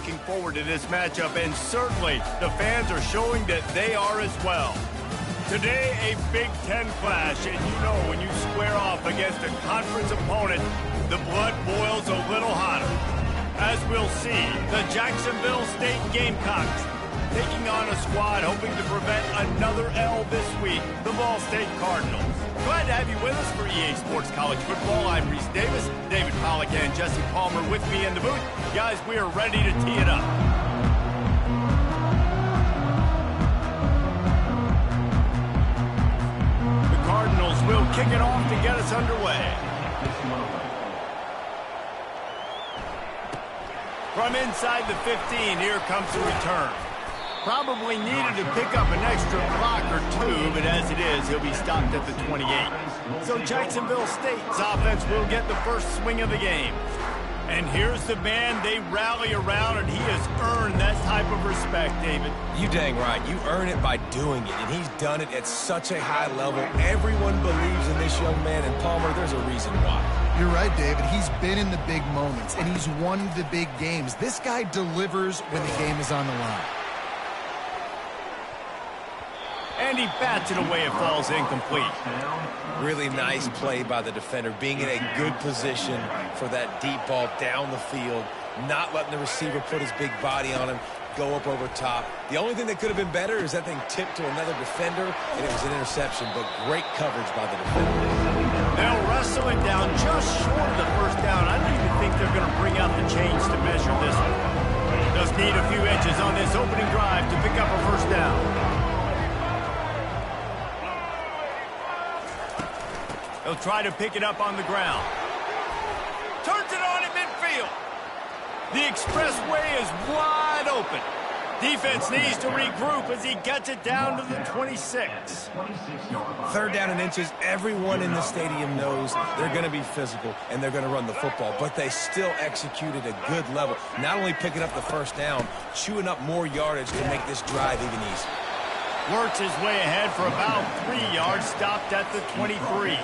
looking forward to this matchup, and certainly the fans are showing that they are as well. Today, a Big Ten clash, and you know when you square off against a conference opponent, the blood boils a little hotter. As we'll see, the Jacksonville State Gamecocks taking on a squad hoping to prevent another L this week, the Ball State Cardinals. Glad to have you with us for EA Sports College Football. I'm Reese Davis, David Pollack and Jesse Palmer with me in the booth. Guys, we are ready to tee it up. The Cardinals will kick it off to get us underway. From inside the 15, here comes the return. Probably needed to pick up an extra block or two, but as it is, he'll be stopped at the 28. So Jacksonville State's offense will get the first swing of the game. And here's the man they rally around, and he has earned that type of respect, David. You dang right. You earn it by doing it, and he's done it at such a high level. Everyone believes in this young man, and Palmer, there's a reason why. You're right, David. He's been in the big moments, and he's won the big games. This guy delivers when the game is on the line. And he bats it away. It falls incomplete. Really nice play by the defender, being in a good position for that deep ball down the field, not letting the receiver put his big body on him, go up over top. The only thing that could have been better is that thing tipped to another defender, and it was an interception, but great coverage by the defender. They'll wrestle him down just short of the first down. I don't even think they're going to bring out the chains to measure this one. Just need a few inches on this opening drive to pick up a first down. He'll try to pick it up on the ground. Turns it on in midfield. The expressway is wide open. Defense needs to regroup as he gets it down to the 26. Third down and inches. Everyone in the stadium knows they're going to be physical and they're going to run the football, but they still executed a good level. Not only picking up the first down, chewing up more yardage to make this drive even easier. Works his way ahead for about 3 yards, stopped at the 23.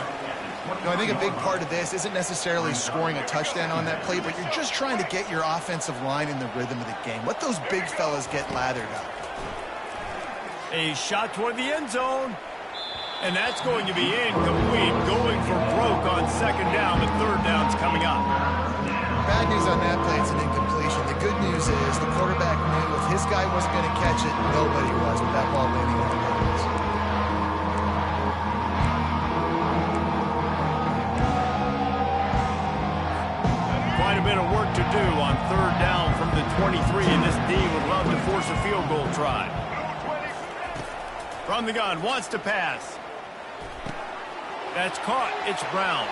No, I think a big part of this isn't necessarily scoring a touchdown on that play, but you're just trying to get your offensive line in the rhythm of the game. Let those big fellas get lathered up. A shot toward the end zone. And that's going to be incomplete. Going for broke on second down. The third down's coming up. Bad news on that play, it's an incompletion. The good news is the quarterback knew if his guy wasn't going to catch it, nobody was with that ball landing on the ground. Quite a bit of work to do on third down from the 23, and this D would love to force a field goal try. From the gun, wants to pass. That's caught. It's Brown.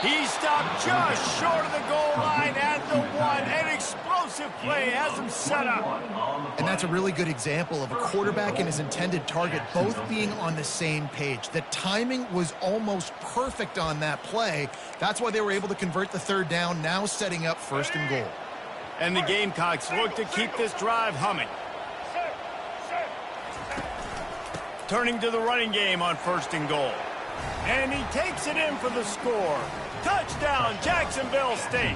He stopped just short of the goal line at the one. An explosive play has him set up. And that's a really good example of a quarterback and his intended target both being on the same page. The timing was almost perfect on that play. That's why they were able to convert the third down, now setting up first and goal. And the Gamecocks look to keep this drive humming. Turning to the running game on first and goal. And he takes it in for the score. Touchdown, Jacksonville State.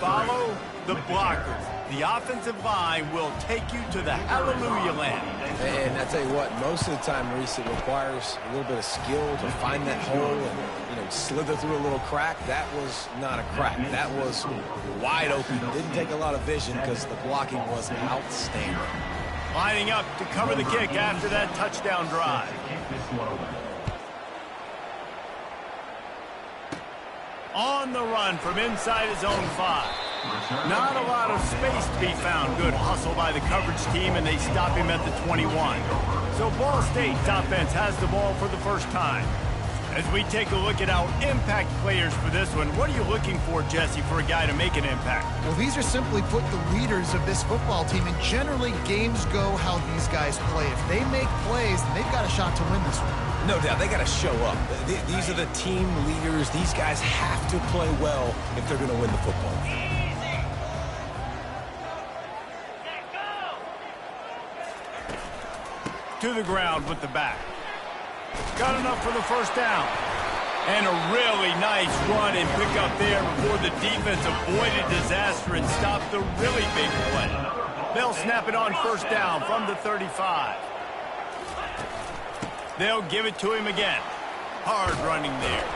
Follow the blockers. The offensive line will take you to the hallelujah land. And I tell you what, most of the time, Reese, it requires a little bit of skill to find that hole and, slither through a little crack. That was not a crack. That was wide open. Didn't take a lot of vision because the blocking was outstanding. Lining up to cover the kick after that touchdown drive. On the run from inside his own 5. Not a lot of space to be found. Good hustle by the coverage team, and they stop him at the 21. So Ball State's offense has the ball for the first time. As we take a look at our impact players for this one, what are you looking for, Jesse, for a guy to make an impact? Well, these are simply put the leaders of this football team, and generally games go how these guys play. If they make plays, then they've got a shot to win this one. No doubt, they got to show up. These are the team leaders. These guys have to play well if they're going to win the football game. To the ground with the back. Got enough for the first down. And a really nice run and pick up there before the defense avoided disaster and stopped the really big play. They'll snap it on first down from the 35. They'll give it to him again. Hard running there.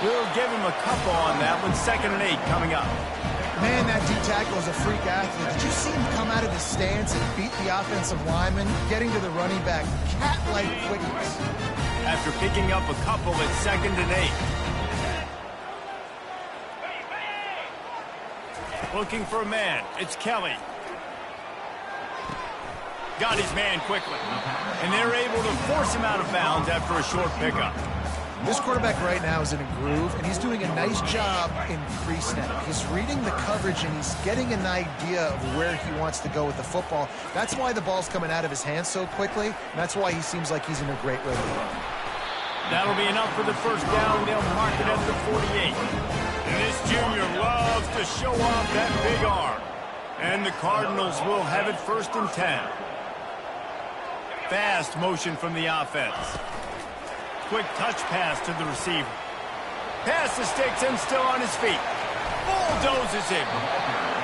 We'll give him a couple on that one. 2nd and 8 coming up. Man, that D-tackle is a freak athlete. Did you see him come out of his stance and beat the offensive lineman, getting to the running back? Cat-like quickness. After picking up a couple, it's 2nd and 8. Looking for a man. It's Kelly. Got his man quickly. And they're able to force him out of bounds after a short pickup. This quarterback right now is in a groove, and he's doing a nice job in pre-snap. He's reading the coverage, and he's getting an idea of where he wants to go with the football. That's why the ball's coming out of his hands so quickly, and that's why he seems like he's in a great rhythm. That'll be enough for the first down. They'll mark it at the 48. And this junior loves to show off that big arm. And the Cardinals will have it 1st and 10. Fast motion from the offense. Quick touch pass to the receiver. Pass the sticks and still on his feet. Bulldozes him.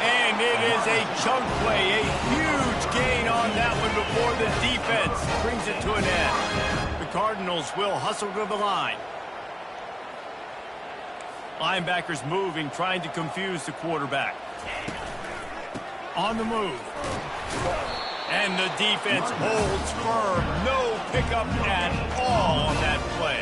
And it is a chunk play. A huge gain on that one before the defense brings it to an end. The Cardinals will hustle to the line. Linebackers moving, trying to confuse the quarterback. On the move. And the defense holds firm. No pickup at all on that play.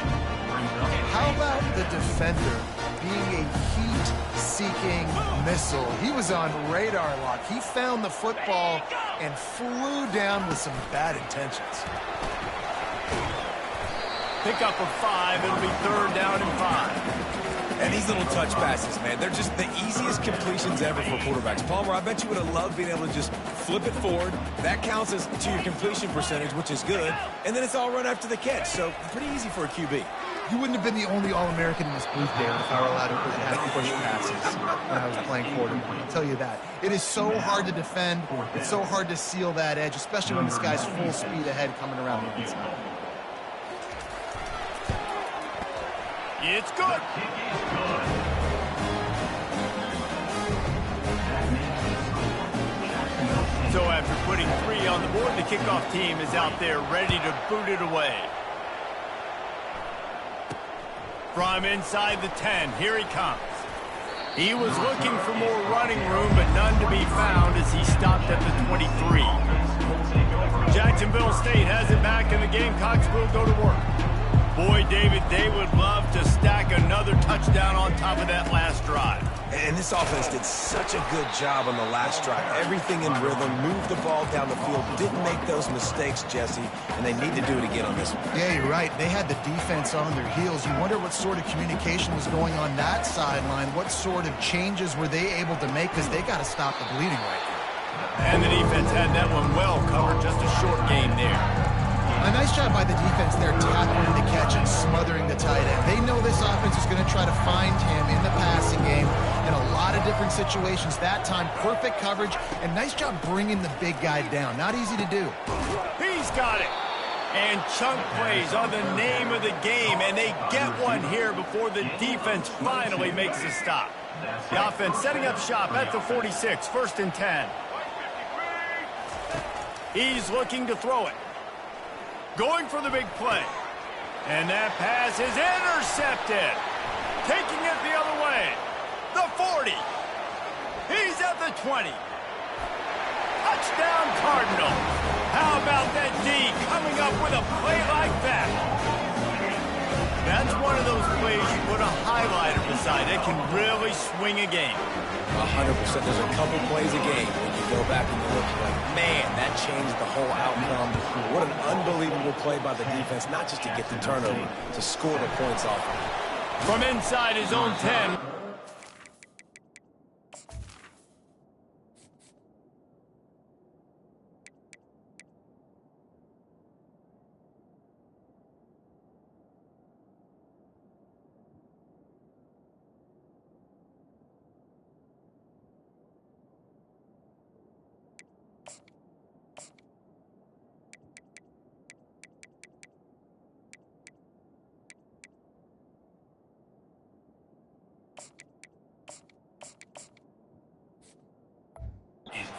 How about the defender being a heat-seeking missile? He was on radar lock. He found the football and flew down with some bad intentions. Pickup of 5. It'll be 3rd down and 5. And these little touch passes, man, they're just the easiest completions ever for quarterbacks. Palmer, I bet you would have loved being able to just flip it forward. That counts as to your completion percentage, which is good. And then it's all run after the catch, so pretty easy for a QB. You wouldn't have been the only All-American in this booth, David, if I were allowed to have push passes when I was playing quarterback. I'll tell you that. It is so hard to defend. It's so hard to seal that edge, especially when this guy's full speed ahead coming around the inside. It's good. So after putting 3 on the board, the kickoff team is out there ready to boot it away. From inside the 10, here he comes. He was looking for more running room, but none to be found as he stopped at the 23. Jacksonville State has it back, and the Gamecocks will go to work. Boy, David, they would love to stack another touchdown on top of that last drive. And this offense did such a good job on the last drive. Everything in rhythm, moved the ball down the field, didn't make those mistakes, Jesse, and they need to do it again on this one. Yeah, you're right. They had the defense on their heels. You wonder what sort of communication was going on that sideline. What sort of changes were they able to make, because they got to stop the bleeding right now. And the defense had that one well covered, just a short game there. A nice job by the defense there, tackling the catch and smothering the tight end. They know this offense is going to try to find him in the passing game in a lot of different situations. That time, perfect coverage, and nice job bringing the big guy down. Not easy to do. He's got it. And chunk plays are the name of the game, and they get one here before the defense finally makes a stop. The offense setting up shop at the 46, 1st and 10. He's looking to throw it. Going for the big play. And that pass is intercepted. Taking it the other way. The 40. He's at the 20. Touchdown Cardinal. How about that D coming up with a play like that? That's one of those plays you put a highlighter beside. It can really swing a game. 100%. There's a couple plays a game when you go back and you look like, man, that changed the whole outcome. What an unbelievable play by the defense, not just to get the turnover, to score the points off of it. From inside his own 10.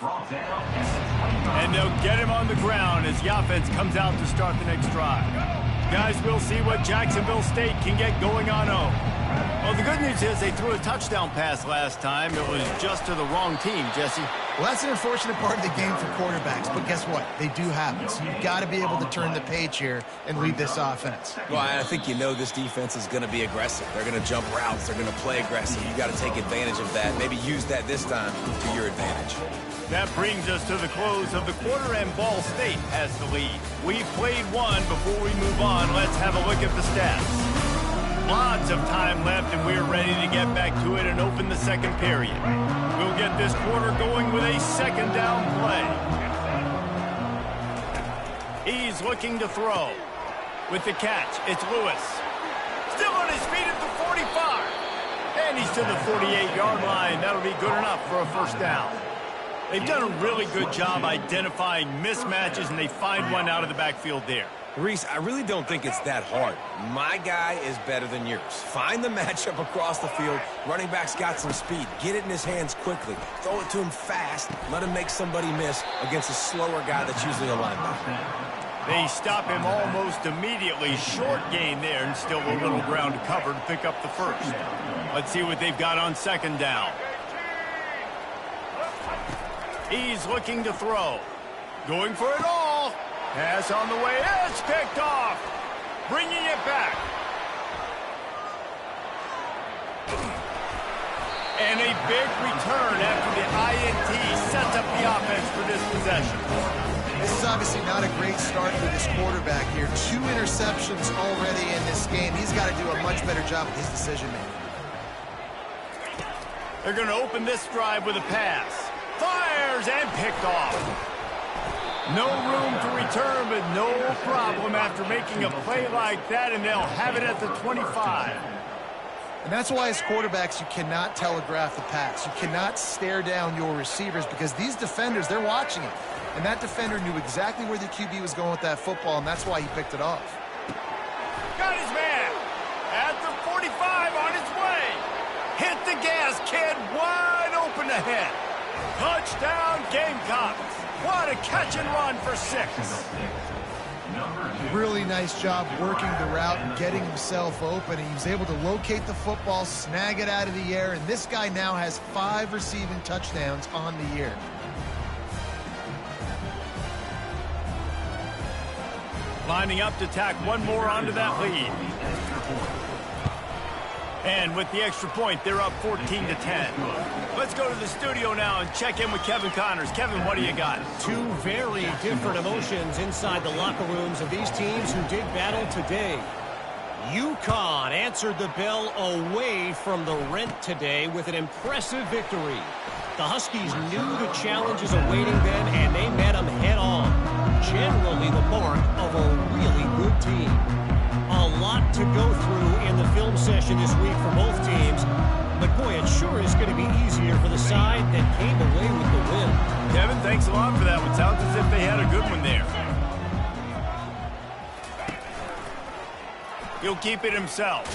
And they'll get him on the ground as the offense comes out to start the next drive. Guys, we'll see what Jacksonville State can get going on home. Well, the good news is they threw a touchdown pass last time. It was just to the wrong team, Jesse. Well, that's an unfortunate part of the game for quarterbacks, but guess what? They do happen. So you've got to be able to turn the page here and lead this offense. Well, I think you know this defense is going to be aggressive. They're going to jump routes. They're going to play aggressive. You got to take advantage of that. Maybe use that this time to your advantage. That brings us to the close of the quarter, and Ball State has the lead. We've played one. Before we move on, let's have a look at the stats. Lots of time left, and we're ready to get back to it and open the second period. We'll get this quarter going with a second down play. He's looking to throw. With the catch, it's Lewis. Still on his feet at the 45. And he's to the 48-yard line. That'll be good enough for a first down. They've done a really good job identifying mismatches, and they find one out of the backfield there. Reese, I really don't think it's that hard. My guy is better than yours. Find the matchup across the field. Running back's got some speed. Get it in his hands quickly. Throw it to him fast. Let him make somebody miss against a slower guy that's usually a linebacker. They stop him almost immediately. Short gain there, and still a little ground to cover to pick up the first. Let's see what they've got on second down. He's looking to throw. Going for it all. Pass on the way. It's picked off. Bringing it back. And a big return after the INT sets up the offense for this possession. This is obviously not a great start for this quarterback here. 2 interceptions already in this game. He's got to do a much better job with his decision-making. They're going to open this drive with a pass. Fires and picked off. No room to return, but no problem after making a play like that, and they'll have it at the 25. And that's why as quarterbacks, you cannot telegraph the pass. You cannot stare down your receivers because these defenders, they're watching it. And that defender knew exactly where the QB was going with that football, and that's why he picked it off. Got his man at the 45 on his way. Hit the gas, kid. Wide open ahead. Touchdown, Gamecocks. What a catch and run for 6. Really nice job working the route and getting himself open. He was able to locate the football, snag it out of the air, and this guy now has 5 receiving touchdowns on the year. Lining up to tack one more onto that lead. And with the extra point, they're up 14-10. Let's go to the studio now and check in with Kevin Connors. Kevin, what do you got? 2 very different emotions inside the locker rooms of these teams who did battle today. UConn answered the bell away from the rent today with an impressive victory. The Huskies knew the challenges awaiting them, and they met them head-on. Generally the mark of a really good team. A lot to go through in the film session this week for both teams. But, boy, it sure is going to be easier for the side that came away with the win. Kevin, thanks a lot for that one. Sounds as if they had a good one there. He'll keep it himself.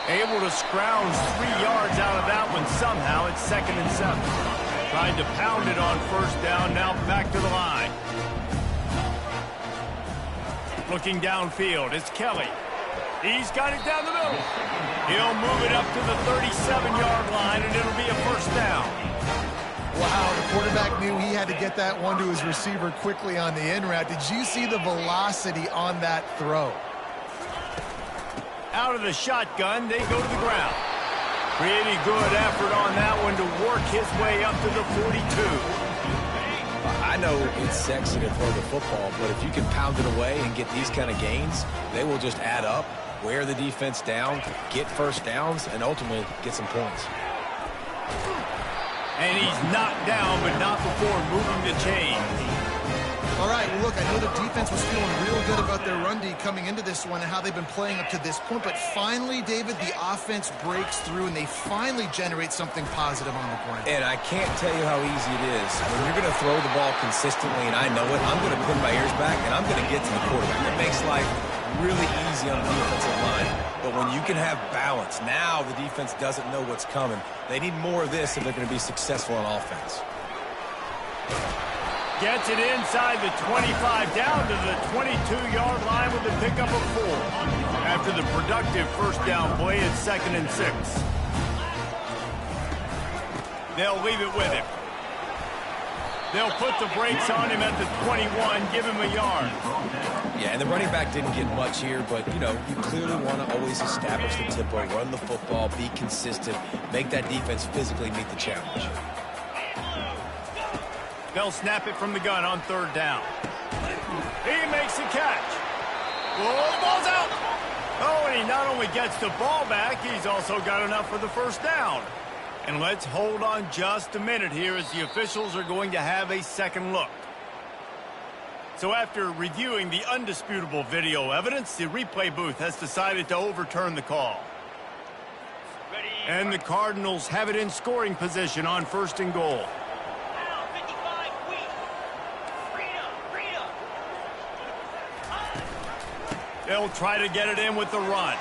Able to scrounge 3 yards out of that one somehow. It's 2nd and 7. Trying to pound it on first down. Now back to the line. Looking downfield. It's Kelly. He's got it down the middle. He'll move it up to the 37-yard line, and it'll be a first down. Wow, the quarterback knew he had to get that one to his receiver quickly on the in route. Did you see the velocity on that throw? Out of the shotgun, they go to the ground. Pretty good effort on that one to work his way up to the 42. I know it's sexy to throw the football, but if you can pound it away and get these kind of gains, they will just add up, wear the defense down, get first downs, and ultimately get some points. And he's knocked down, but not before moving the chain. All right, well, look, I know the defense was feeling real good about their run D coming into this one and how they've been playing up to this point, but finally, David, the offense breaks through and they finally generate something positive on the ground. And I can't tell you how easy it is. When you're going to throw the ball consistently, and I know it, I'm going to pin my ears back and I'm going to get to the quarterback. It makes life really easy on the defensive line. But when you can have balance, now the defense doesn't know what's coming. They need more of this if they're going to be successful on offense. Gets it inside the 25, down to the 22-yard line with a pickup of 4. After the productive first down play, it's 2nd and 6. They'll leave it with him. They'll put the brakes on him at the 21, give him a yard. Yeah, and the running back didn't get much here, but, you know, you clearly want to always establish the tempo, run the football, be consistent, make that defense physically meet the challenge. They'll snap it from the gun on 3rd down. He makes the catch. Whoa, the ball's out. Oh, and he not only gets the ball back, he's also got enough for the first down. And let's hold on just a minute here as the officials are going to have a second look. So after reviewing the undisputable video evidence, the replay booth has decided to overturn the call. And the Cardinals have it in scoring position on 1st and goal. They'll try to get it in with the run.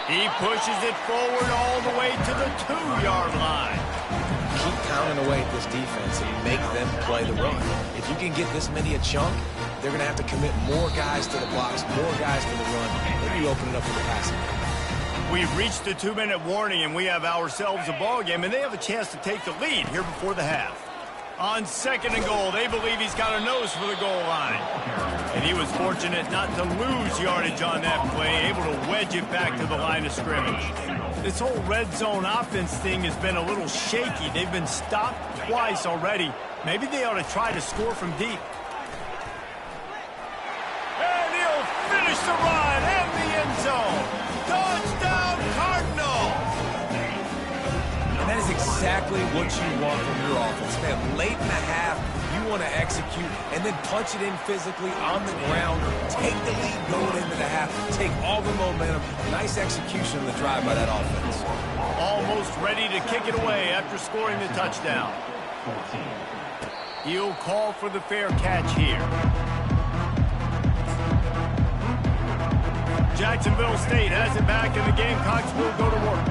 He pushes it forward all the way to the 2-yard line. Keep pounding away at this defense and make them play the run. If you can get this many a chunk, they're going to have to commit more guys to the blocks, more guys to the run. Then you open it up for the passing. We've reached the 2-minute warning, and we have ourselves a ball game, and they have a chance to take the lead here before the half. On 2nd and goal, they believe he's got a nose for the goal line. And he was fortunate not to lose yardage on that play, able to wedge it back to the line of scrimmage. This whole red zone offense thing has been a little shaky. They've been stopped twice already. Maybe they ought to try to score from deep. And he'll finish the run and the end zone. Touchdown, Cardinals! And that is exactly what you want from your offense, man. Late in the half, you want to execute and then punch it in physically on the ground. Take the lead going into the half. Take all the momentum. Nice execution of the drive by that offense. Almost ready to kick it away after scoring the touchdown. He'll call for the fair catch here. Jacksonville State has it back, and the Gamecocks will go to work.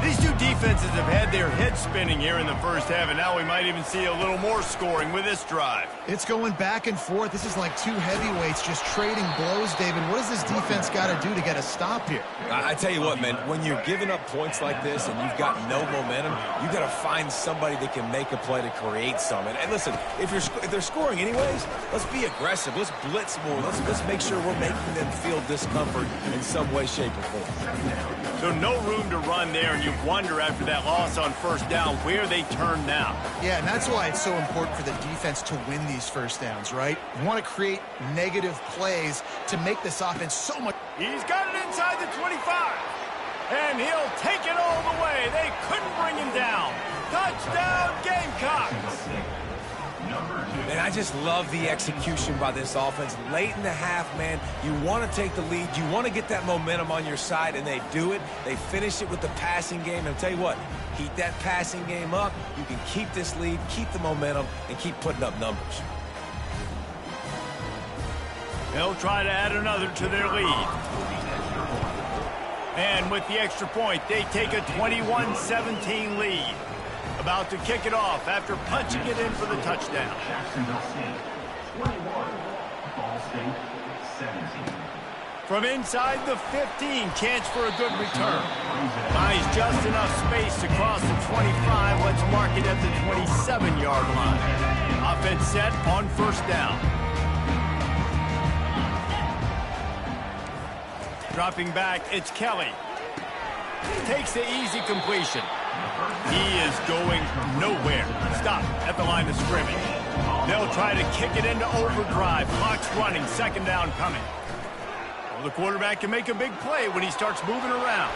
These two defenses have had their heads spinning here in the first half, and now we might even see a little more scoring with this drive. It's going back and forth. This is like two heavyweights just trading blows, David. What does this defense got to do to get a stop here? I tell you what, man, when you're giving up points like this and you've got no momentum, you got to find somebody that can make a play to create some. And listen, if they're scoring anyways, let's be aggressive. Let's blitz more. Let's make sure we're making them feel discomfort in some way, shape, or form. So no room to run there, and you wonder after that loss on first down where they turn now. Yeah, and that's why it's so important for the defense to win these first downs, right? You want to create negative plays to make this offense so much. He's got it inside the 25, and he'll take it all the way. They couldn't bring him down. Touchdown, Gamecocks! Man, I just love the execution by this offense. Late in the half, man, you want to take the lead. You want to get that momentum on your side, and they do it. They finish it with the passing game. And I'll tell you what, heat that passing game up. You can keep this lead, keep the momentum, and keep putting up numbers. They'll try to add another to their lead. And with the extra point, they take a 21-17 lead. About to kick it off after punching it in for the touchdown. From inside the 15, chance for a good return. Buys just enough space to cross the 25. Let's mark it at the 27-yard line. Offense set on first down. Dropping back, it's Kelly. Takes the easy completion. He is going nowhere. Stop at the line of scrimmage. They'll try to kick it into overdrive. Clock's running. Second down coming. Well, the quarterback can make a big play when he starts moving around.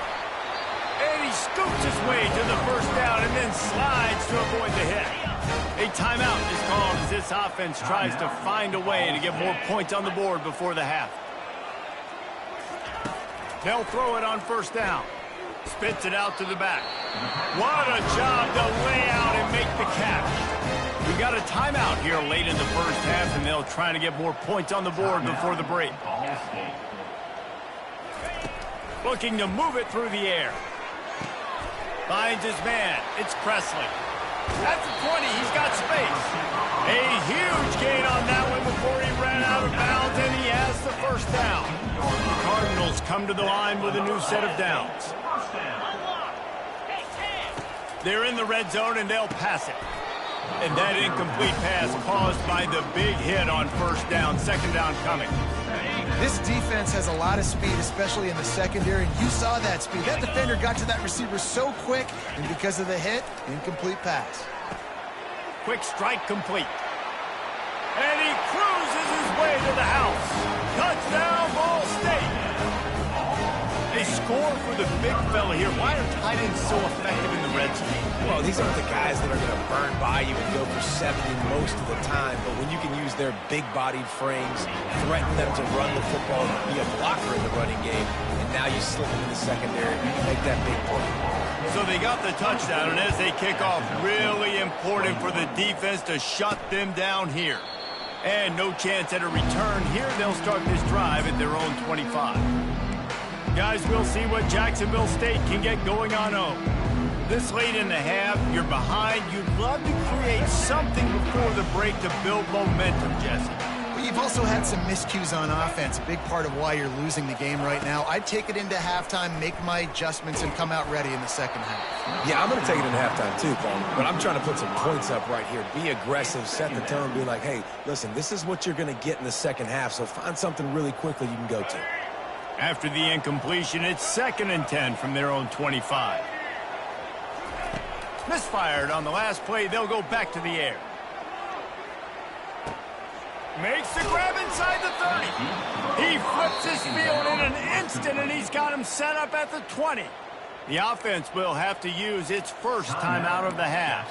And he scoops his way to the first down and then slides to avoid the hit. A timeout is called as this offense tries to find a way to get more points on the board before the half. They'll throw it on first down. Spits it out to the back. What a job to lay out and make the catch. We got a timeout here late in the first half, and they'll try to get more points on the board before the break. Looking to move it through the air. Finds his man. It's Presley. At the 20, he's got space. A huge gain on that one before he ran out of bounds, and he has the first down. The Cardinals come to the line with a new set of downs. They're in the red zone, and they'll pass it. And that incomplete pass caused by the big hit on first down. Second down coming. This defense has a lot of speed, especially in the secondary. You saw that speed. That defender got to that receiver so quick, and because of the hit, incomplete pass. Quick strike complete. And he cruises his way to the house. Touchdown, Ball State. They score for the big fella here. Why are tight ends so effective in the red zone? Well, these aren't the guys that are going to burn by you and go for 70 most of the time, but when you can use their big-bodied frames, threaten them to run the football and be a blocker in the running game, and now you slip them in the secondary, you can make that big play. So they got the touchdown, and as they kick off, really important for the defense to shut them down here. And no chance at a return here. They'll start this drive at their own 25. Guys, we'll see what Jacksonville State can get going on home. This late in the half, you're behind. You'd love to create something before the break to build momentum, Jesse. Well, you've also had some miscues on offense, a big part of why you're losing the game right now. I'd take it into halftime, make my adjustments, and come out ready in the second half. Yeah, I'm going to take it into halftime too, Paul, but I'm trying to put some points up right here. Be aggressive, set the tone, be like, hey, listen, this is what you're going to get in the second half, so find something really quickly you can go to. After the incompletion, it's 2nd and 10 from their own 25. Misfired on the last play. They'll go back to the air. Makes the grab inside the 30. He flips his field in an instant, and he's got him set up at the 20. The offense will have to use its first timeout of the half.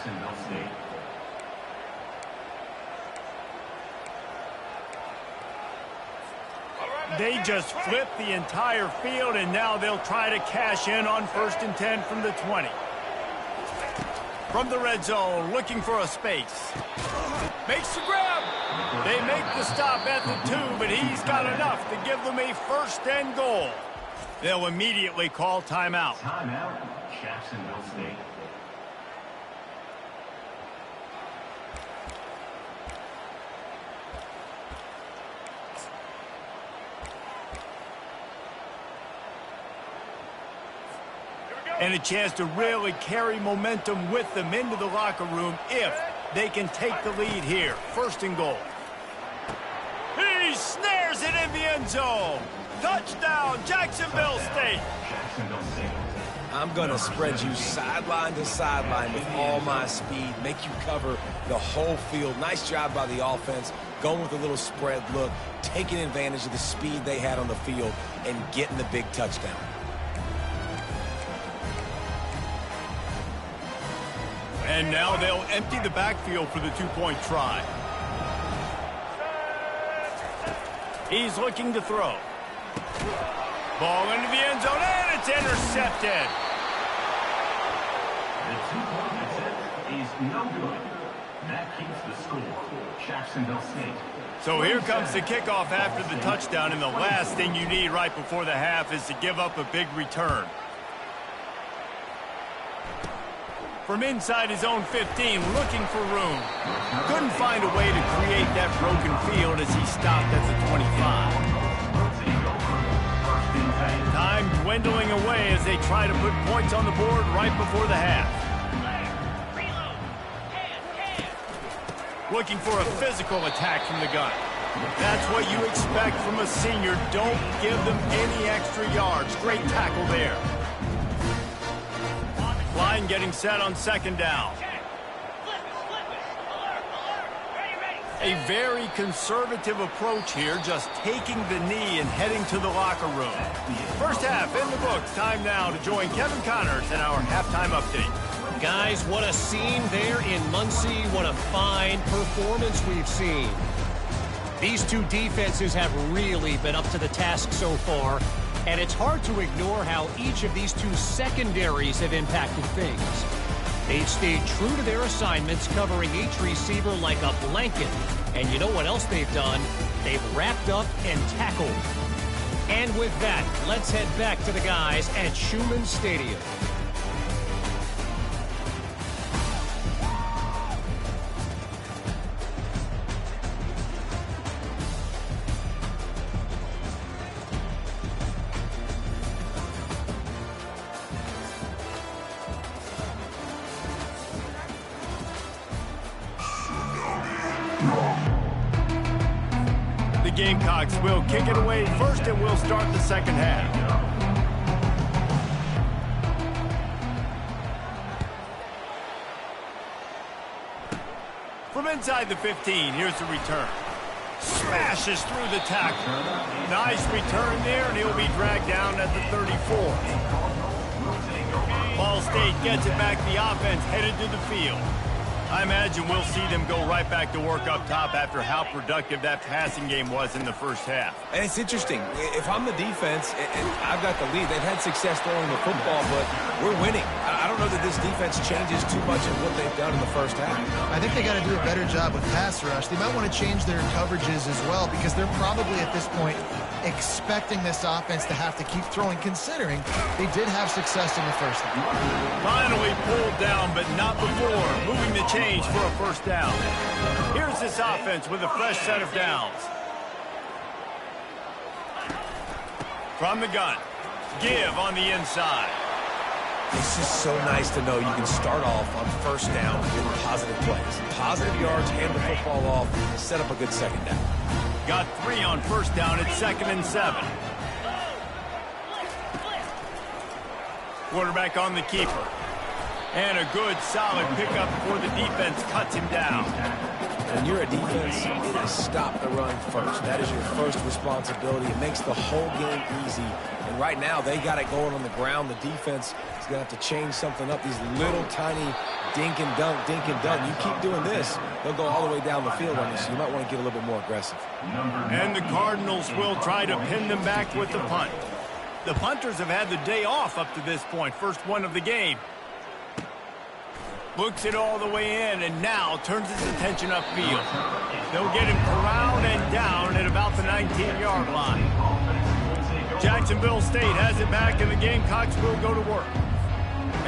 They just flipped the entire field, and now they'll try to cash in on 1st and 10 from the 20. From the red zone, looking for a space. Makes the grab. They make the stop at the 2, but he's got enough to give them a 1st and goal. They'll immediately call timeout. Timeout, Jacksonville State. And a chance to really carry momentum with them into the locker room if they can take the lead here. 1st and goal. He snares it in the end zone. Touchdown, Jacksonville State. I'm going to spread you sideline to sideline with all my speed, make you cover the whole field. Nice job by the offense, going with a little spread look, taking advantage of the speed they had on the field, and getting the big touchdown. And now they'll empty the backfield for the 2-point try. He's looking to throw. Ball into the end zone, and it's intercepted. The 2-point attempt is no good. That keeps the score. Jacksonville State. So here comes the kickoff after the touchdown, and the last thing you need right before the half is to give up a big return. From inside his own 15, looking for room. Couldn't find a way to create that broken field as he stopped at the 25. Time dwindling away as they try to put points on the board right before the half. Looking for a physical attack from the gun. That's what you expect from a senior. Don't give them any extra yards. Great tackle there. Line getting set on 2nd down. A very conservative approach here, just taking the knee and heading to the locker room. First half in the books. Time now to join Kevin Connors in our halftime update. Guys, what a scene there in Muncie. What a fine performance we've seen. These two defenses have really been up to the task so far. And it's hard to ignore how each of these two secondaries have impacted things. They've stayed true to their assignments, covering each receiver like a blanket. And you know what else they've done? They've wrapped up and tackled. And with that, let's head back to the guys at Schumann Stadium. Gamecocks will kick it away first, and we'll start the second half. From inside the 15, here's the return. Smashes through the tackle. Nice return there, and he'll be dragged down at the 34. Ball State gets it back. The offense headed to the field. I imagine we'll see them go right back to work up top after how productive that passing game was in the first half. And it's interesting. If I'm the defense and I've got the lead, they've had success throwing the football, but we're winning. I don't know that this defense changes too much of what they've done in the first half. I think they got to do a better job with pass rush. They might want to change their coverages as well, because they're probably at this point expecting this offense to have to keep throwing, considering they did have success in the first half. Finally pulled down, but not before moving the change for a first down. Here's this offense with a fresh set of downs. From the gun, give on the inside. It's just so nice to know you can start off on first down with positive plays. Positive yards, hand the football off, set up a good second down. Got 3 on first down at 2nd and 7. Quarterback on the keeper. And a good, solid pickup before the defense cuts him down. When you're a defense, it is stop the run first. That is your first responsibility. It makes the whole game easy. And right now, they got it going on the ground. The defense is going to have to change something up. These little tiny dink and dunk, dink and dunk. You keep doing this, they'll go all the way down the field on you, so you might want to get a little bit more aggressive. And the Cardinals will try to pin them back with the punt. The punters have had the day off up to this point. First one of the game. Looks it all the way in, and now turns his attention upfield. They'll get him corralled and down at about the 19-yard line. Jacksonville State has it back, and the Gamecocks will go to work.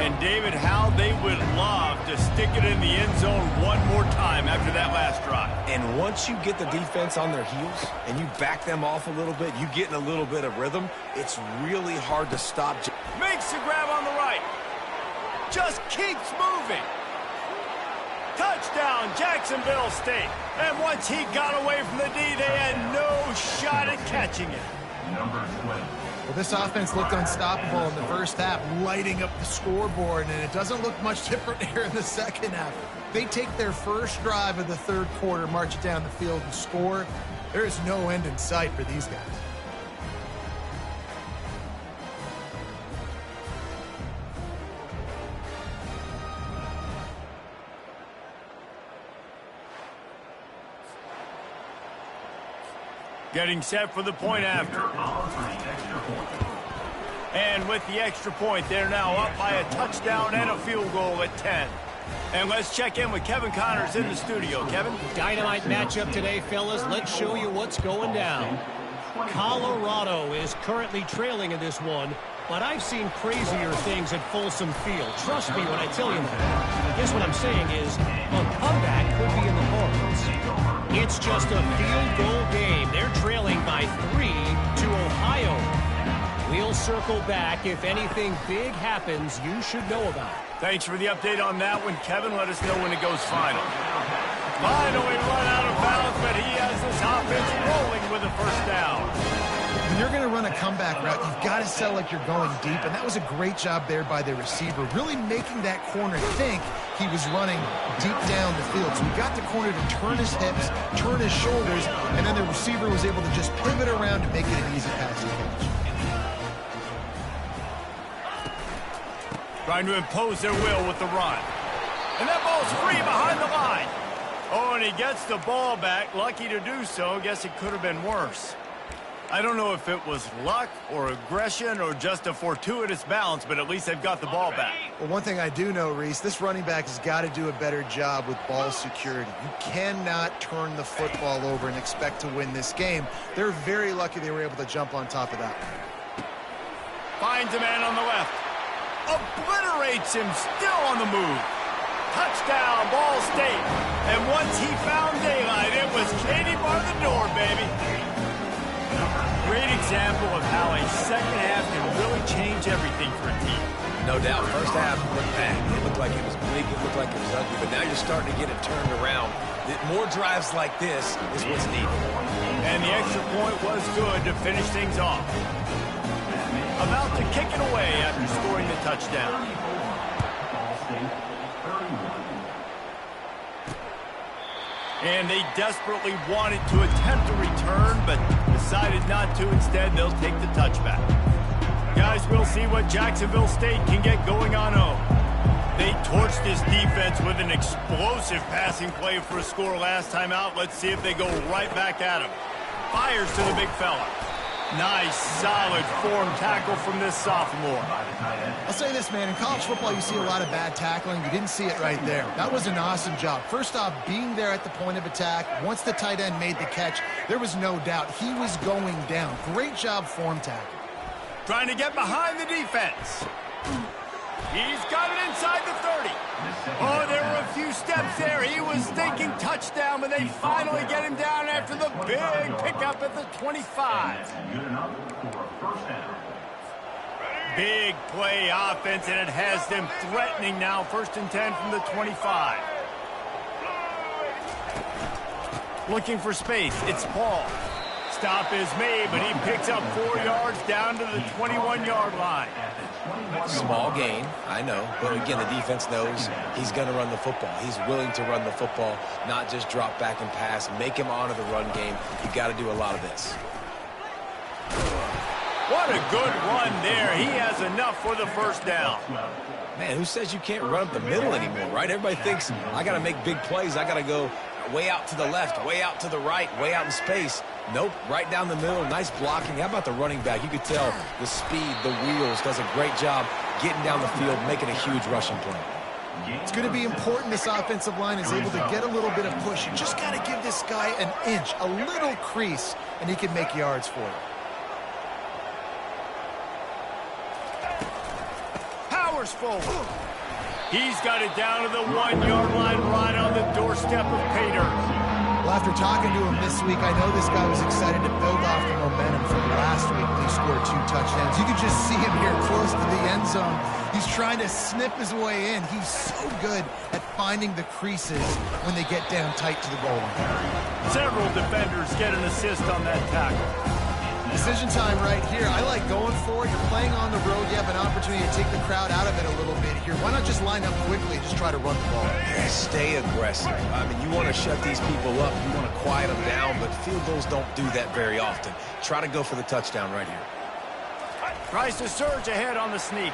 And, David, how they would love to stick it in the end zone one more time after that last drive. And once you get the defense on their heels and you back them off a little bit, you get in a little bit of rhythm, it's really hard to stop. Makes the grab on the right. Just keeps moving. Touchdown, Jacksonville State. And once he got away from the D, they had no shot at catching it. Well, this offense looked unstoppable in the first half, lighting up the scoreboard, and it doesn't look much different here in the second half. They take their first drive of the third quarter, march it down the field, and score. There is no end in sight for these guys. Getting set for the point after. And with the extra point, they're now up by a touchdown and a field goal at 10. And let's check in with Kevin Connors in the studio. Kevin? Dynamite matchup today, fellas. Let's show you what's going down. Colorado is currently trailing in this one, but I've seen crazier things at Folsom Field. Trust me when I tell you that. I guess what I'm saying is a comeback could be in the cards. It's just a field goal game. They're trailing by 3 to Ohio. We'll circle back. If anything big happens, you should know about it. Thanks for the update on that one, Kevin. Let us know when it goes final. Finally run out of bounds, but he has this offense rolling with a first down. When you're going to run a comeback route, you've got to sell like you're going deep, and that was a great job there by the receiver, really making that corner think he was running deep down the field. So he got the corner to turn his hips, turn his shoulders, and then the receiver was able to just pivot around to make it an easy passing catch. Trying to impose their will with the run. And that ball's free behind the line. Oh, and he gets the ball back. Lucky to do so. Guess it could have been worse. I don't know if it was luck or aggression or just a fortuitous bounce, but at least they've got the ball back. Well, one thing I do know, Reese, this running back has got to do a better job with ball security. You cannot turn the football over and expect to win this game. They're very lucky they were able to jump on top of that. Finds a man on the left. Obliterates him, still on the move. Touchdown, Ball State. And once he found daylight, it was Katie bar the door, baby. Great example of how a second half can really change everything for a team. No doubt. First half looked bad. It looked like it was bleak. It looked like it was ugly. But now you're starting to get it turned around. More drives like this is what's needed. And the extra point was good to finish things off. About to kick it away after scoring the touchdown. And they desperately wanted to attempt a return, but decided not to. Instead, they'll take the touchback. Guys, we'll see what Jacksonville State can get going on home. They torched this defense with an explosive passing play for a score last time out. Let's see if they go right back at him. Fires to the big fella. Nice, solid form tackle from this sophomore. I'll say this, man. In college football, you see a lot of bad tackling. You didn't see it right there. That was an awesome job. First off, being there at the point of attack. Once the tight end made the catch, there was no doubt he was going down. Great job form tackle. Trying to get behind the defense. He's got it inside the 30. Oh, there were a few steps there. He was thinking touchdown, but they finally get him down after the big pickup at the 25. Big play offense, and it has them threatening now. 1st and 10 from the 25. Looking for space. It's Paul. Stop is made, but he picks up 4 yards down to the 21-yard line. Small gain, I know. But again, the defense knows he's going to run the football. He's willing to run the football, not just drop back and pass. Make him honor the run game. You've got to do a lot of this. What a good run there. He has enough for the first down. Man, who says you can't run up the middle anymore, right? Everybody thinks, I got to make big plays. I got to go way out to the left, way out to the right, way out in space. Nope, right down the middle. Nice blocking. How about the running back? You could tell the speed, the wheels, does a great job getting down the field, making a huge rushing play. It's going to be important this offensive line is able to get a little bit of push. You just got to give this guy an inch, a little crease, and he can make yards for you. Powers forward. He's got it down to the 1-yard line right on the doorstep of Pater. Well, after talking to him this week, I know this guy was excited to build off the momentum from last week when he scored 2 touchdowns. You can just see him here close to the end zone. He's trying to snip his way in. He's so good at finding the creases when they get down tight to the goal line. Several defenders get an assist on that tackle. Decision time right here. I like going for it. You're playing on the road. You have an opportunity to take the crowd out of it a little bit here. Why not just line up quickly and just try to run the ball? Yeah, stay aggressive. I mean, you want to shut these people up. You want to quiet them down, but field goals don't do that very often. Try to go for the touchdown right here. Tries to surge ahead on the sneak.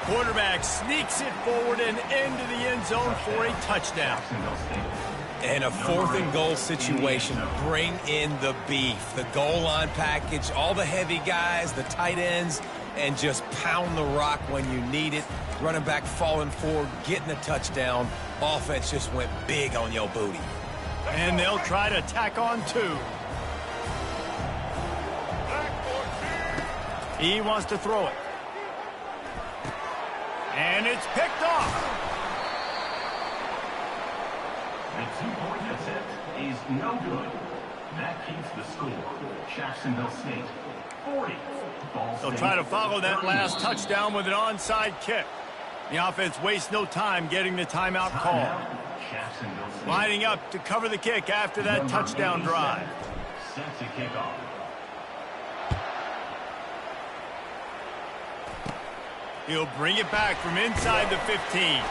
Quarterback sneaks it forward and into the end zone for a touchdown. And a 4th and goal situation. Bring in the beef. The goal line package, all the heavy guys, the tight ends, and just pound the rock when you need it. Running back falling forward, getting a touchdown. Offense just went big on your booty. And they'll try to tack on 2. He wants to throw it. And it's picked off. The 2-point attempt is no good. That keeps the score. Jacksonville State 40. They'll try to follow that last touchdown with an onside kick. The offense wastes no time getting the timeout call. Lining up to cover the kick after that touchdown drive. Set to kick off. He'll bring it back from inside the 15.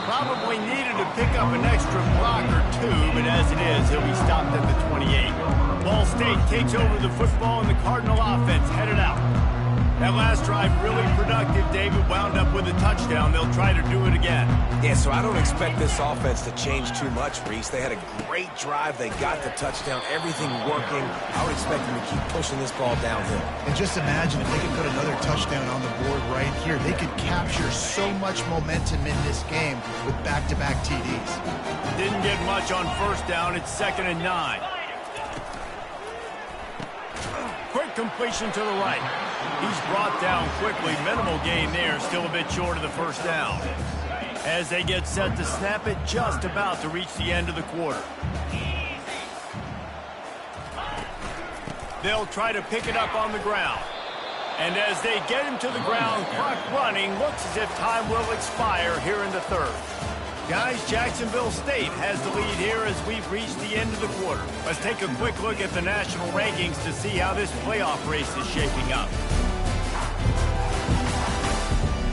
Probably needed to pick up an extra block or 2, but as it is, he'll be stopped at the 28. Ball State takes over the football, and the Cardinal offense headed out. That last drive really productive. David wound up with a touchdown. They'll try to do it again. Yeah, so I don't expect this offense to change too much, Reese. They had a great drive. They got the touchdown. Everything working. I would expect them to keep pushing this ball downhill. And just imagine if they could put another touchdown on the board right here. They could capture so much momentum in this game with back-to-back TDs. Didn't get much on 1st down. It's 2nd and 9. Quick completion to the right. He's brought down quickly. Minimal gain there. Still a bit short of the 1st down. As they get set to snap it, just about to reach the end of the quarter. They'll try to pick it up on the ground. And as they get him to the ground, clock running, looks as if time will expire here in the third. Guys, Jacksonville State has the lead here as we've reached the end of the quarter. Let's take a quick look at the national rankings to see how this playoff race is shaping up.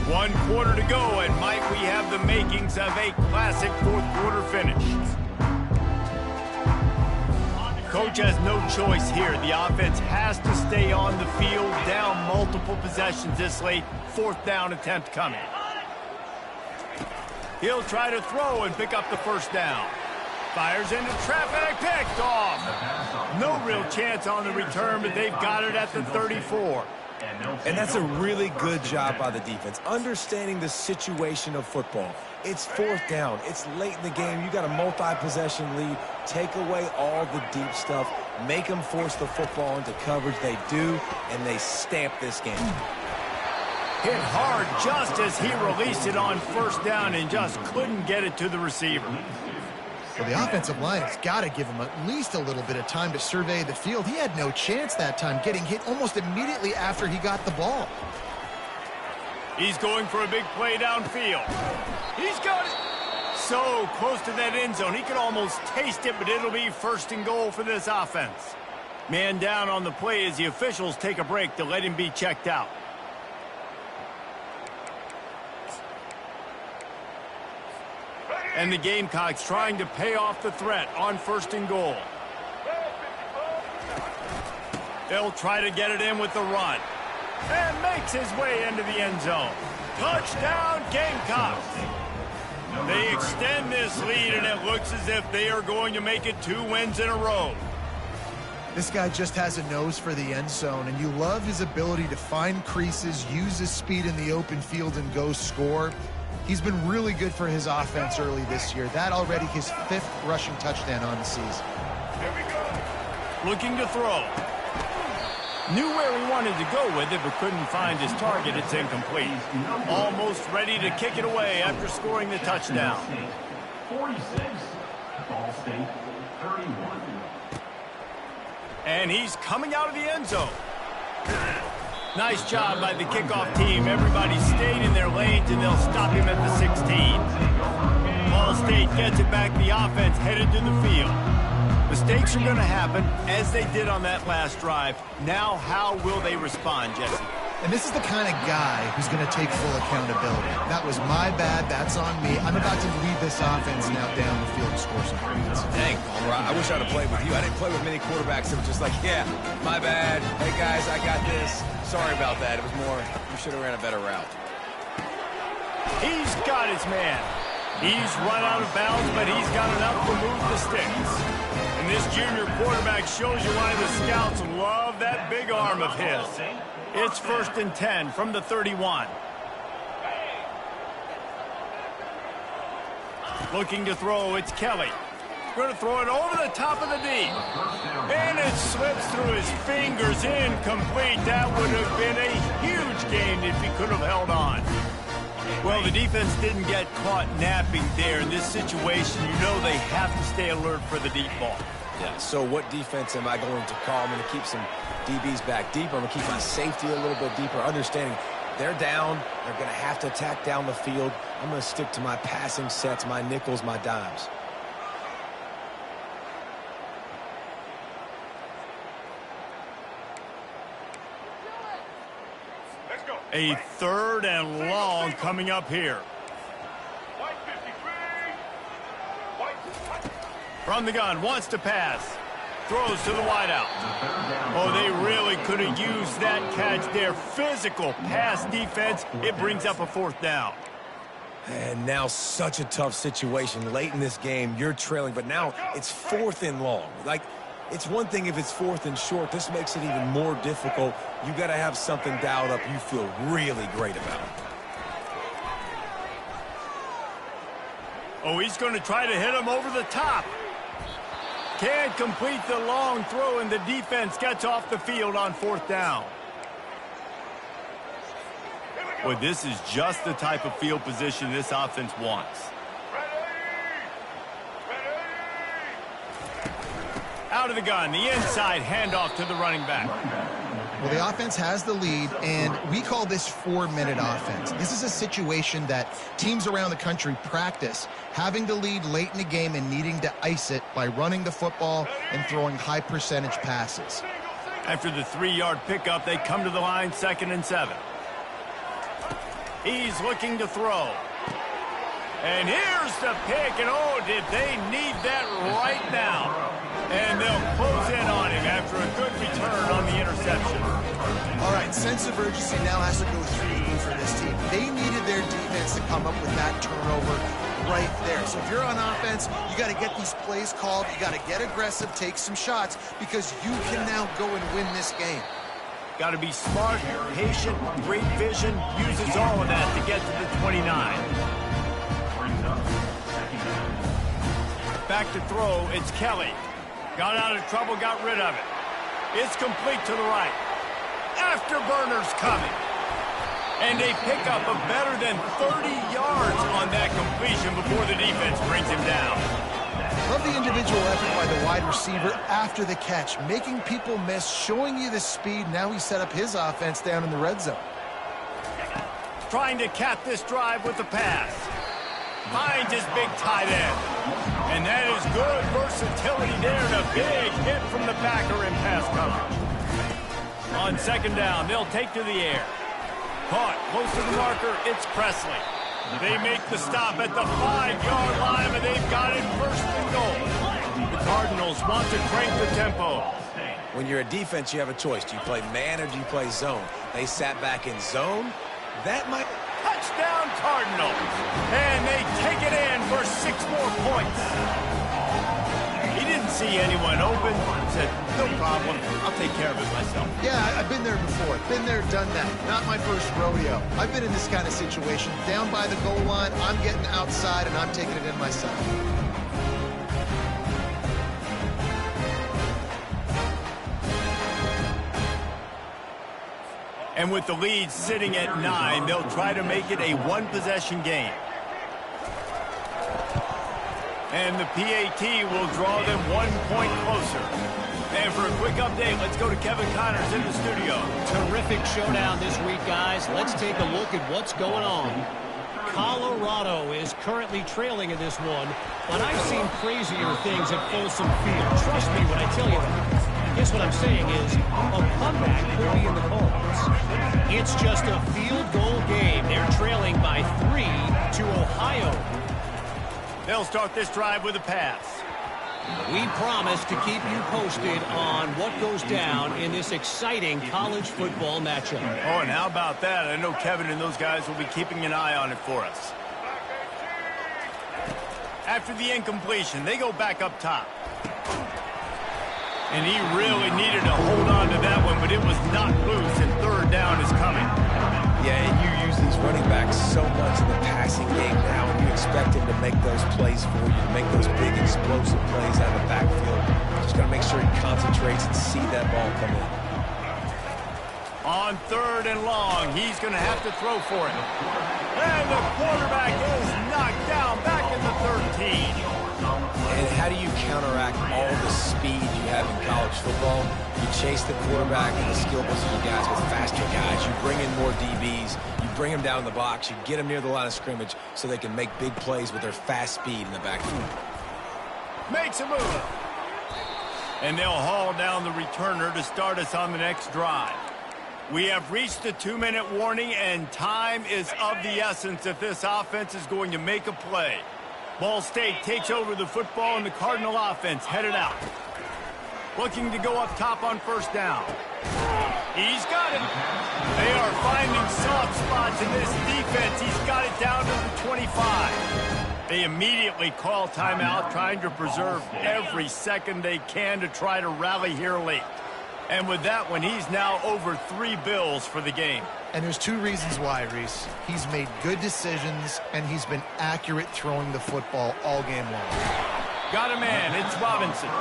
1 quarter to go, and might we have the makings of a classic fourth quarter finish. Coach has no choice here. The offense has to stay on the field, down multiple possessions this late. 4th down attempt coming. He'll try to throw and pick up the first down. Fires into traffic, picked off. No real chance on the return, but they've got it at the 34. And that's a really good job by the defense, understanding the situation of football. It's 4th down. It's late in the game. You got a multi-possession lead. Take away all the deep stuff. Make them force the football into coverage. They do, and they stamp this game. Hit hard just as he released it on 1st down and just couldn't get it to the receiver. Well, the offensive line has got to give him at least a little bit of time to survey the field. He had no chance that time, getting hit almost immediately after he got the ball. He's going for a big play downfield. He's got it. So close to that end zone. He could almost taste it, but it'll be 1st and goal for this offense. Man down on the play as the officials take a break to let him be checked out. And the Gamecocks trying to pay off the threat on 1st and goal. They'll try to get it in with the run. And makes his way into the end zone. Touchdown, Gamecocks. They extend this lead, and it looks as if they are going to make it 2 wins in a row. This guy just has a nose for the end zone, and you love his ability to find creases, use his speed in the open field, and go score. He's been really good for his offense early this year. That already his 5th rushing touchdown on the season. Looking to throw. Knew where he wanted to go with it, but couldn't find his target. It's incomplete. Almost ready to kick it away after scoring the touchdown. 46, Ball State 31. And he's coming out of the end zone. Nice job by the kickoff team. Everybody stayed in their lanes, and they'll stop him at the 16. Ball State gets it back. The offense headed to the field. Mistakes are going to happen, as they did on that last drive. Now, how will they respond, Jesse? And this is the kind of guy who's going to take full accountability. That was my bad. That's on me. I'm about to lead this offense now down the field and score some points. Dang, Palmer, I wish I'd have played with you. I didn't play with many quarterbacks that were just like, yeah, my bad. Hey, guys, I got this. Sorry about that. It was more, you should have ran a better route. He's got his man. He's run out of bounds, but he's got enough to move the sticks. And this junior quarterback shows you why the scouts love that big arm of his. It's 1st and 10 from the 31. Looking to throw, it's Kelly. Going to throw it over the top of the D. And it slips through his fingers, incomplete. That would have been a huge gain if he could have held on. Well, the defense didn't get caught napping there. In this situation, you know they have to stay alert for the deep ball. Yeah, so what defense am I going to call? I'm going to keep some DBs back deeper. I'm going to keep my safety a little bit deeper, understanding they're down. They're going to have to attack down the field. I'm going to stick to my passing sets, my nickels, my dimes. A 3rd and long coming up here. From the gun, wants to pass. Throws to the wideout. Oh, they really could have used that catch there. Physical pass defense. It brings up a 4th down. And now such a tough situation. Late in this game, you're trailing, but now it's 4th and long. Like, it's one thing if it's 4th and short. This makes it even more difficult. You got to have something dialed up you feel really great about. Oh, he's going to try to hit him over the top. Can't complete the long throw, and the defense gets off the field on 4th down. Well, this is just the type of field position this offense wants. Out of the gun, the inside handoff to the running back. Well, the offense has the lead, and we call this 4-minute offense. This is a situation that teams around the country practice, having the lead late in the game and needing to ice it by running the football and throwing high-percentage passes. After the 3-yard pickup, they come to the line, 2nd and 7. He's looking to throw. And here's the pick, and oh, did they need that right now. And they'll close in on him after a good return on the interception. All right, sense of urgency now has to go through for this team. They needed their defense to come up with that turnover right there. So if you're on offense, you got to get these plays called. You got to get aggressive, take some shots, because you can now go and win this game. Got to be smart, patient, great vision, uses all of that to get to the 29. Back to throw, it's Kelly. Got out of trouble, got rid of it. It's complete to the right. Afterburner's coming. And they pick up a better than 30 yards on that completion before the defense brings him down. Love the individual effort by the wide receiver after the catch, making people miss, showing you the speed. Now he set up his offense down in the red zone. Trying to cap this drive with the pass. Finds his big tight end. And that is good versatility there, and a big hit from the backer in pass coverage. On 2nd down, they'll take to the air. Caught close to the marker, it's Presley. They make the stop at the 5-yard line, and they've got it 1st and goal. The Cardinals want to crank the tempo. When you're a defense, you have a choice. Do you play man or do you play zone? They sat back in zone. That might... Touchdown Cardinals. And they take it in for 6 more points. He didn't see anyone open. Said, no problem. I'll take care of it myself. Yeah, I've been there before. Been there, done that. Not my first rodeo. I've been in this kind of situation. Down by the goal line, I'm getting outside, and I'm taking it in myself. And with the lead sitting at 9, they'll try to make it a 1-possession game. And the PAT will draw them 1 point closer. And for a quick update, let's go to Kevin Connors in the studio. Terrific showdown this week, guys. Let's take a look at what's going on. Colorado is currently trailing in this one, but I've seen crazier things at Folsom Field. Trust me when I tell you that. I guess what I'm saying is a comeback could be in the cards. It's just a field goal game. They're trailing by 3 to Ohio. They'll start this drive with a pass. We promise to keep you posted on what goes down in this exciting college football matchup. Oh, and how about that? I know Kevin and those guys will be keeping an eye on it for us. After the incompletion, they go back up top. And he really needed to hold on to that one, but it was not loose, and 3rd down is coming. Yeah, and you use these running backs so much in the passing game now, and you expect him to make those plays for you, to make those big explosive plays out of the backfield. Just got to make sure he concentrates and see that ball come in. On 3rd and long, he's going to have to throw for it. And the quarterback is knocked down back in the 13. And how do you counteract all the speed you have in college football? You chase the quarterback and the skill position guys with faster guys. You bring in more DBs. You bring them down in the box. You get them near the line of scrimmage so they can make big plays with their fast speed in the backfield. Makes a move. And they'll haul down the returner to start us on the next drive. We have reached the 2-minute warning, and time is of the essence if this offense is going to make a play. Ball State takes over the football, and the Cardinal offense headed out. Looking to go up top on 1st down. He's got it. They are finding soft spots in this defense. He's got it down to the 25. They immediately call timeout, trying to preserve every second they can to try to rally here late. And with that one, he's now over 3 bills for the game. And there's 2 reasons why, Reese. He's made good decisions, and he's been accurate throwing the football all game long. Got a man, it's Robinson.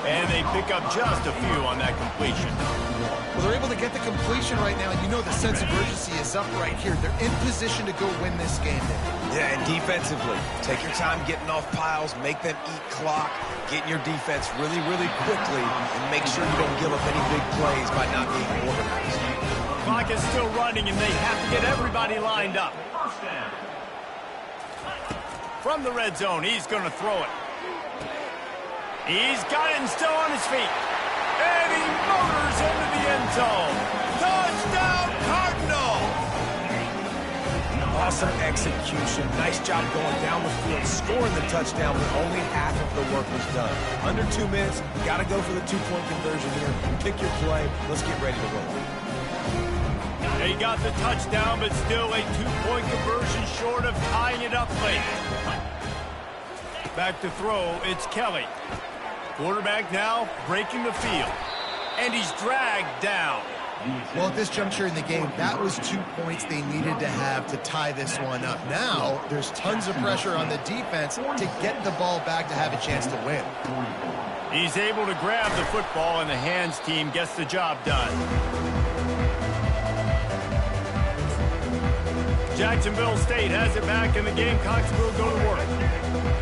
And they pick up just a few on that completion. Well, they're able to get the completion right now, and you know the sense of urgency is up right here. They're in position to go win this game. Yeah, and defensively, take your time getting off piles, make them eat clock, get in your defense really, really quickly, and make sure you don't give up any big plays by not being organized. Clock is still running, and they have to get everybody lined up. From the red zone, he's going to throw it. He's got it and still on his feet. And he motors into the end zone. Touchdown, Cardinal! Awesome execution. Nice job going down the field, scoring the touchdown, but only half of the work was done. Under 2 minutes, got to go for the 2-point conversion here. Pick your play. Let's get ready to roll. They got the touchdown, but still a 2-point conversion short of tying it up late. Back to throw, it's Kelly. Quarterback now breaking the field. And he's dragged down. Well, at this juncture in the game, that was 2 points they needed to have to tie this one up. Now, there's tons of pressure on the defense to get the ball back to have a chance to win. He's able to grab the football, and the hands team gets the job done. Jacksonville State has it back, and the Gamecocks will go to work.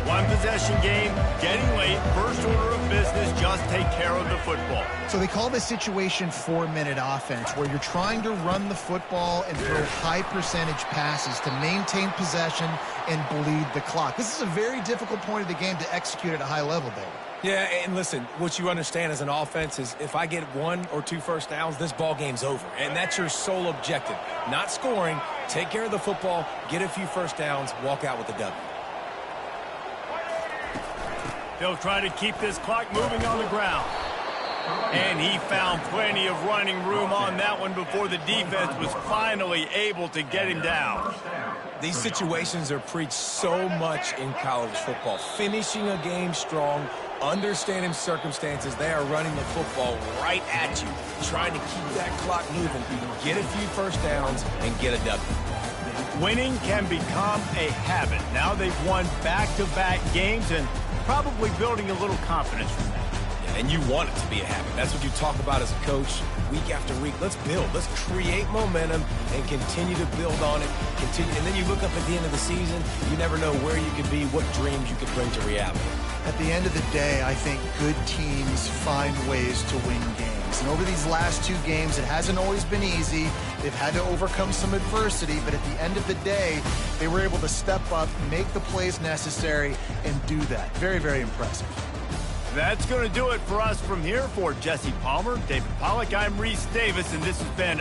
One possession game, getting late, first order of business, just take care of the football. So they call this situation 4-minute offense, where you're trying to run the football and throw high percentage passes to maintain possession and bleed the clock. This is a very difficult point of the game to execute at a high level, David. Yeah, and listen, what you understand as an offense is if I get 1 or 2 first downs, this ball game's over. And that's your sole objective. Not scoring, take care of the football, get a few first downs, walk out with the W. They'll try to keep this clock moving on the ground. And he found plenty of running room on that one before the defense was finally able to get him down. These situations are preached so much in college football. Finishing a game strong, understanding circumstances. They are running the football right at you, trying to keep that clock moving, get a few first downs, and get a W. Winning can become a habit. Now they've won back-to-back games and probably building a little confidence from that. And you want it to be a habit. That's what you talk about as a coach week after week. Let's build. Let's create momentum and continue to build on it. And then you look up at the end of the season, you never know where you could be, what dreams you could bring to reality. At the end of the day, I think good teams find ways to win games. And over these last 2 games, it hasn't always been easy. They've had to overcome some adversity, but at the end of the day, they were able to step up, make the plays necessary, and do that. Very, very impressive. That's going to do it for us from here. For Jesse Palmer, David Pollack, I'm Reese Davis, and this has been